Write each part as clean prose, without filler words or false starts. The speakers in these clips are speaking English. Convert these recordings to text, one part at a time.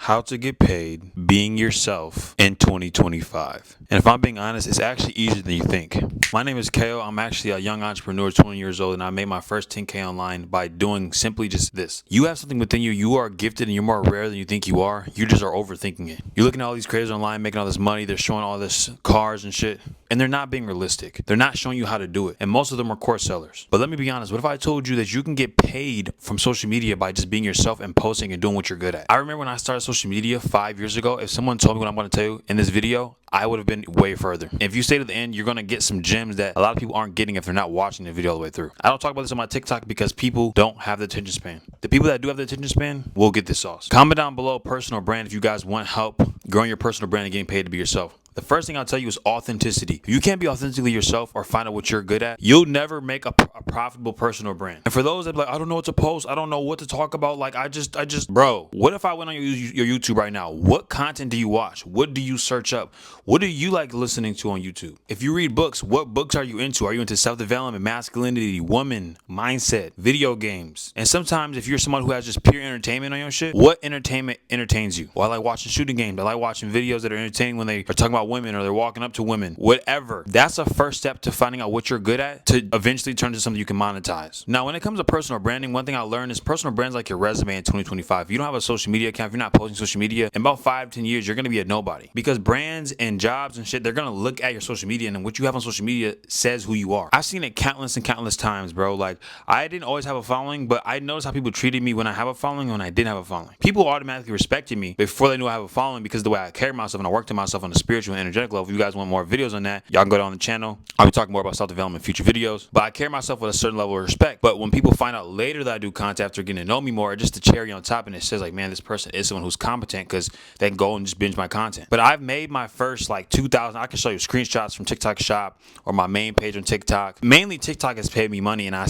How to get paid being yourself in 2025. And if I'm being honest, it's actually easier than you think. My name is Kale. I'm actually a young entrepreneur, 20 years old, and I made my first 10K online by doing simply just this. You have something within you. You are gifted and you're more rare than you think you are. You just are overthinking it. You're looking at all these creators online making all this money. They're showing all this cars and shit, and they're not being realistic. They're not showing you how to do it. And most of them are course sellers. But let me be honest. What if I told you that you can get paid from social media by just being yourself and posting and doing what you're good at? I remember when I started social media 5 years ago, if someone told me what I'm going to tell you in this video, I would have been way further. If you stay to the end, you're going to get some gems that a lot of people aren't getting if they're not watching the video all the way through. I don't talk about this on my TikTok because people don't have the attention span. The people that do have the attention span will get this sauce. Comment down below personal brand if you guys want help growing your personal brand and getting paid to be yourself. The first thing I'll tell you is authenticity. If you can't be authentically yourself or find out what you're good at, you'll never make a profitable personal brand. And for those that be like, I don't know what to post, I don't know what to talk about, like I just, bro, what if I went on your YouTube right now? What content do you watch? What do you search up? What do you like listening to on YouTube? If you read books, what books are you into? Are you into self-development, masculinity, woman, mindset, video games? And sometimes if you're someone who has just pure entertainment on your shit, what entertainment entertains you? Well, I like watching shooting games. I like watching videos that are entertaining when they are talking about women or they're walking up to women, whatever. That's a first step to finding out what you're good at to eventually turn to something you can monetize. Now, when it comes to personal branding, one thing I learned is personal brands like your resume in 2025. If you don't have a social media account, if you're not posting social media, in about 5 to 10 years, you're going to be a nobody because brands and jobs and shit, they're going to look at your social media and what you have on social media says who you are. I've seen it countless and countless times, bro. Like, I didn't always have a following, but I noticed how people treated me when I have a following and when I didn't have a following. People automatically respected me before they knew I have a following because of the way I carry myself and I worked on myself on a spiritual and energetic level. If you guys want more videos on that, y'all can go down the channel. I'll be talking more about self-development in future videos. But I carry myself with a certain level of respect. But when people find out later that I do content after getting to know me more, just the cherry on top, and it says like, man, this person is someone who's competent because they can go and just binge my content. But I've made my first like 2,000. I can show you screenshots from TikTok Shop or my main page on TikTok. Mainly TikTok has paid me money, and I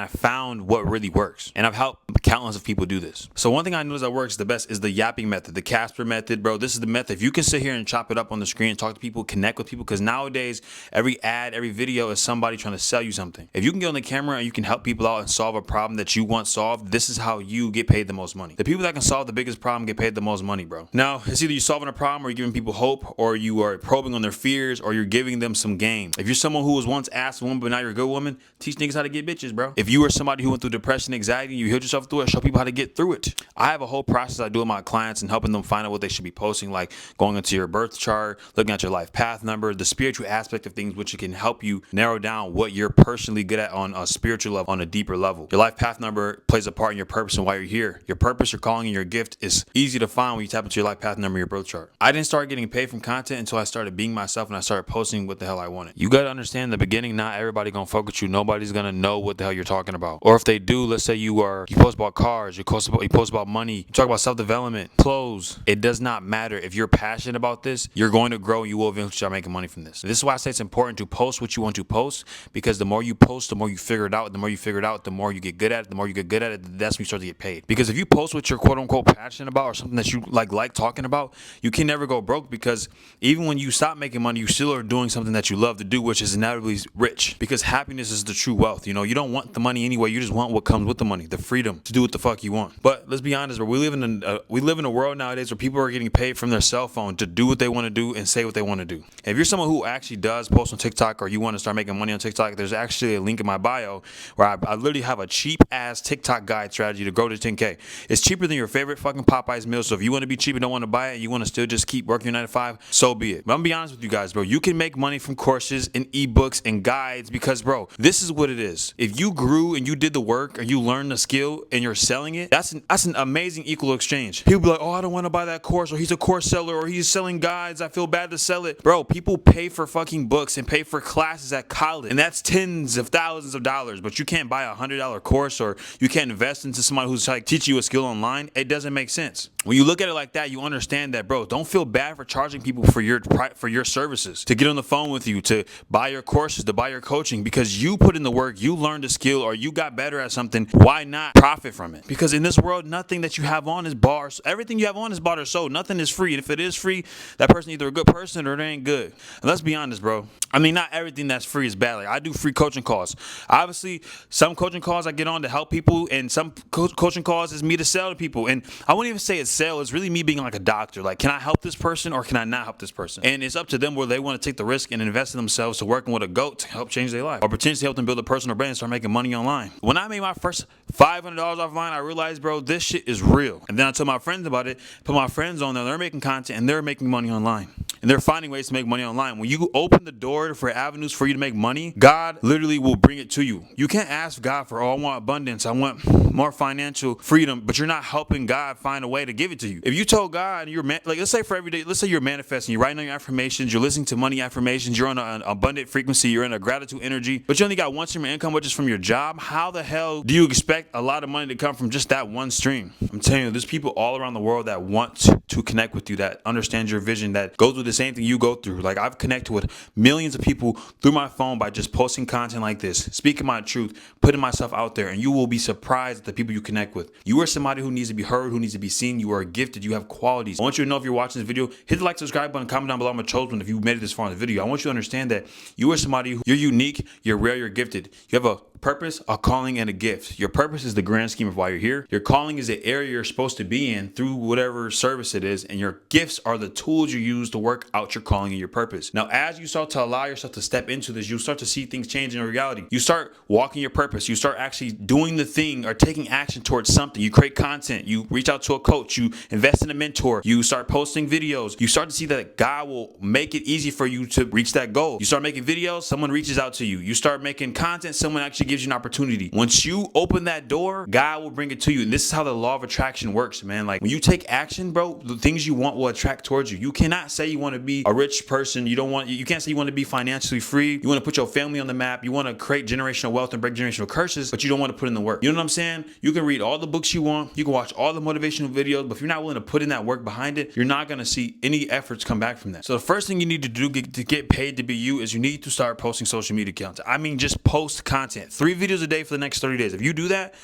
found what really works. And I've helped countless of people do this. So one thing I noticed that works the best is the yapping method, the Casper method, bro. This is the method. If you can sit here and chop it up on the screen and talk to people, connect with people, because nowadays every ad, every video is somebody trying to sell you something. If you can get on the camera and you can help people out and solve a problem that you want solved, this is how you get paid the most money. The people that can solve the biggest problem get paid the most money, bro. Now, it's either you're solving a problem or you're giving people hope, or you are probing on their fears, or you're giving them some game. If you're someone who was once asked a woman but now you're a good woman, teach niggas how to get bitches, bro. If you were somebody who went through depression, anxiety, you healed yourself through it, show people how to get through it. I have a whole process I do with my clients and helping them find out what they should be posting, like going into your birth chart, looking at your life path number, the spiritual aspect of things, which can help you narrow down what you're personally good at on a spiritual level, on a deeper level. Your life path number plays a part in your purpose and why you're here. Your purpose, your calling, and your gift is easy to find when you tap into your life path number, your birth chart. I didn't start getting paid from content until I started being myself and I started posting what the hell I wanted. You got to understand in the beginning, not everybody gonna fuck with you. Nobody's gonna know what the hell you're talking about. Or if they do, let's say you post about cars, you post about money, you talk about self-development, clothes. It does not matter. If you're passionate about this, you're going to grow and you will eventually start making money from this. This is why I say it's important to post what you want to post, because the more you post, the more you figure it out. The more you figure it out, the more you get good at it. The more you get good at it, that's when you start to get paid. Because if you post what you're quote unquote passionate about or something that you like talking about, you can never go broke, because even when you stop making money, you still are doing something that you love to do, which is inevitably rich, because happiness is the true wealth. You know, you don't want the money anyway. You just want what comes with the money, the freedom to do what the fuck you want. But let's be honest, bro, we live in a world nowadays where people are getting paid from their cell phone to do what they want to do and say what they want to do. If you're someone who actually does post on TikTok, or you want to start making money on TikTok, there's actually a link in my bio where I literally have a cheap ass TikTok guide strategy to grow to 10K. It's cheaper than your favorite fucking Popeyes meal. So if you want to be cheap and don't want to buy it, and you want to still just keep working your 9 to 5, so be it. But I'm gonna be honest with you guys, bro. You can make money from courses and ebooks and guides, because, bro, this is what it is. If you grew and you did the work and you learned the skill and you're selling it, that's an amazing equal exchange. People be like, oh, I don't want to buy that course, or he's a course seller, or he's selling guides, I feel bad to sell it. Bro, people pay for fucking books and pay for classes at college, and that's tens of thousands of dollars, but you can't buy $100 course, or you can't invest into somebody who's like teaching you a skill online. It doesn't make sense. When you look at it like that, you understand that, bro, don't feel bad for charging people for your services, to get on the phone with you, to buy your courses, to buy your coaching, because you put in the work, you learned a skill, or you got better at something. Why not profit from it? Because in this world, nothing that you have on is bought. Everything you have on is bought or sold. Nothing is free. And if it is free, that person either a good person or they ain't good. And let's be honest, bro. I mean, not everything that's free is bad. Like, I do free coaching calls. Obviously, some coaching calls I get on to help people, and some coaching calls is me to sell to people. And I wouldn't even say it's sell. It's really me being like a doctor. Like, can I help this person or can I not help this person? And it's up to them whether they want to take the risk and invest in themselves to working with a GOAT to help change their life, or potentially help them build a personal brand and start making money online. When I made my first $500 offline, I realized, bro, this shit is real. And then I told my friends about it, put my friends on there, they're making content and they're making money online. And they're finding ways to make money online. When you open the door for avenues for you to make money, God literally will bring it to you. You can't ask God for, oh, I want abundance, I want more financial freedom, but you're not helping God find a way to give it to you. If you told God, and you're like, let's say for every day, let's say you're manifesting, you're writing on your affirmations, you're listening to money affirmations, you're on an abundant frequency, you're in a gratitude energy, but you only got one stream of income, which is from your job. How the hell do you expect a lot of money to come from just that one stream? I'm telling you, there's people all around the world that want to connect with you, that understand your vision, that go through the same thing you go through. Like, I've connected with millions of people through my phone by just posting content like this, speaking my truth, putting myself out there, and you will be surprised at the people you connect with. You are somebody who needs to be heard, who needs to be seen. You are gifted. You have qualities. I want you to know, if you're watching this video, hit the like, subscribe button, comment down below. I'm a chosen one if you made it this far in the video. I want you to understand that you are somebody who, you're unique, you're rare, you're gifted. You have a purpose, a calling, and a gift. Your purpose is the grand scheme of why you're here. Your calling is the area you're supposed to be in through whatever service it is, and your gifts are the tools you use to work out your calling and your purpose. Now, as you start to allow yourself to step into this, you'll start to see things change in reality. You start walking your purpose. You start actually doing the thing or taking action towards something. You create content. You reach out to a coach. You invest in a mentor. You start posting videos. You start to see that God will make it easy for you to reach that goal. You start making videos, someone reaches out to you. You start making content, someone actually gives you an opportunity. Once you open that door, God will bring it to you. And this is how the law of attraction works, man. Like, when you take action, bro, the things you want will attract towards you. You cannot say you want to be a rich person. You can't say you want to be financially free. You want to put your family on the map. You want to create generational wealth and break generational curses, but you don't want to put in the work. You know what I'm saying? You can read all the books you want. You can watch all the motivational videos, but if you're not willing to put in that work behind it, you're not going to see any efforts come back from that. So the first thing you need to do to get paid to be you is you need to start posting social media content. I mean, just post content. 3 videos a day for the next 30 days. If you do that,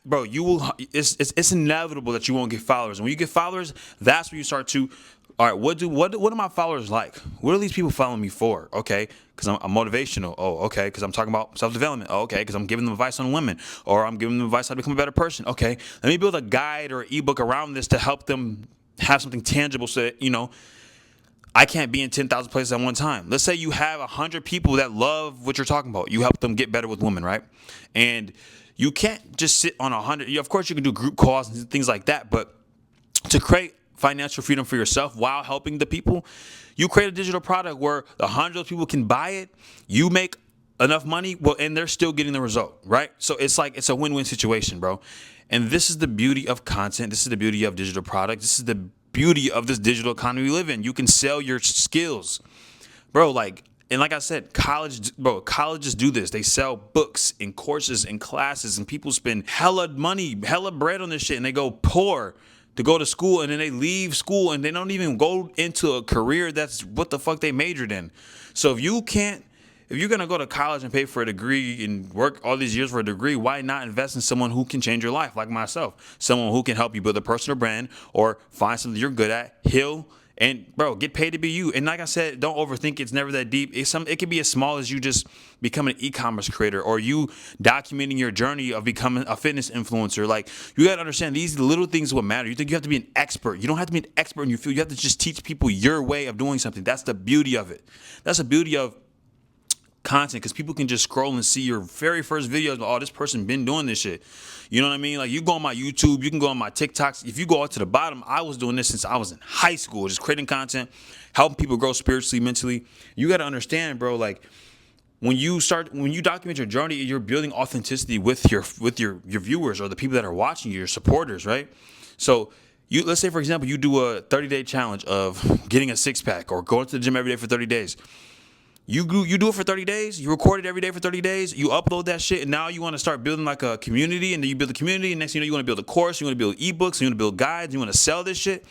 bro, you will, it's inevitable that you won't get followers. And when you get followers, that's when you start to, all right, what are my followers like? What are these people following me for? Okay, because I'm motivational. Oh, okay, because I'm talking about self-development. Oh, okay, because I'm giving them advice on women, or I'm giving them advice how to become a better person. Okay, let me build a guide or ebook around this to help them have something tangible so that, you know, I can't be in 10,000 places at one time. Let's say you have 100 people that love what you're talking about. You help them get better with women, right? And you can't just sit on 100. Of course, you can do group calls and things like that, but to create financial freedom for yourself while helping the people, you create a digital product where the 100 people can buy it. You make enough money, well, and they're still getting the result, right? So it's like, it's a win-win situation, bro. And this is the beauty of content. This is the beauty of digital product. This is the beauty of this digital economy we live in. You can sell your skills, bro. Like, and like I said, colleges do this. They sell books and courses and classes, and people spend hella money, hella bread on this shit, and they go poor to go to school, and then they leave school and they don't even go into a career that's what the fuck they majored in. So if you're gonna go to college and pay for a degree and work all these years for a degree, why not invest in someone who can change your life, like myself? Someone who can help you build a personal brand or find something you're good at, heal, and bro, get paid to be you. And like I said, don't overthink it. It's never that deep. It can be as small as you just becoming an e-commerce creator, or you documenting your journey of becoming a fitness influencer. Like, you got to understand, these little things will matter. You think you have to be an expert. You don't have to be an expert in your field. You have to just teach people your way of doing something. That's the beauty of it. That's the beauty of content, because people can just scroll and see your very first videos. Oh, this person been doing this shit. You know what I mean? Like, you go on my YouTube, you can go on my TikToks. If you go out to the bottom, I was doing this since I was in high school, just creating content, helping people grow spiritually, mentally. You got to understand, bro, like, when you document your journey, you're building authenticity with your viewers, or the people that are watching you, your supporters, right? So let's say, for example, you do a 30-day challenge of getting a six-pack or going to the gym every day for 30 days. You do it for 30 days. You record it every day for 30 days. You upload that shit, and now you want to start building like a community, and then you build a community, and next thing you know, you want to build a course, you want to build ebooks, you want to build guides, you want to sell this shit.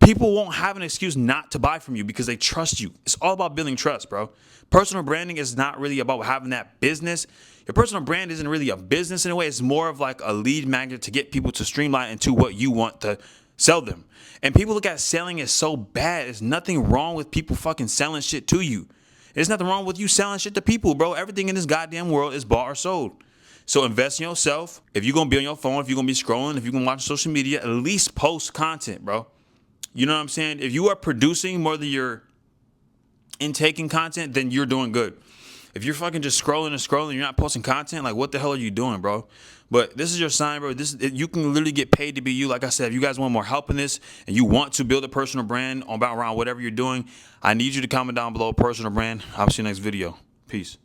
People won't have an excuse not to buy from you because they trust you. It's all about building trust, bro. Personal branding is not really about having that business. Your personal brand isn't really a business in a way. It's more of like a lead magnet to get people to streamline into what you want to Sell them. And people look at selling as so bad. There's nothing wrong with people fucking selling shit to you. There's nothing wrong with you selling shit to people, bro. Everything in this goddamn world is bought or sold. So invest in yourself. If you're going to be on your phone, if you're going to be scrolling, if you're going to watch social media, at least post content, bro. You know what I'm saying? If you are producing more than you're intaking content, then you're doing good. If you're fucking just scrolling and scrolling, you're not posting content, like what the hell are you doing, bro? But this is your sign, bro. You can literally get paid to be you. Like I said, if you guys want more help in this and you want to build a personal brand around whatever you're doing, I need you to comment down below personal brand. I'll see you next video. Peace.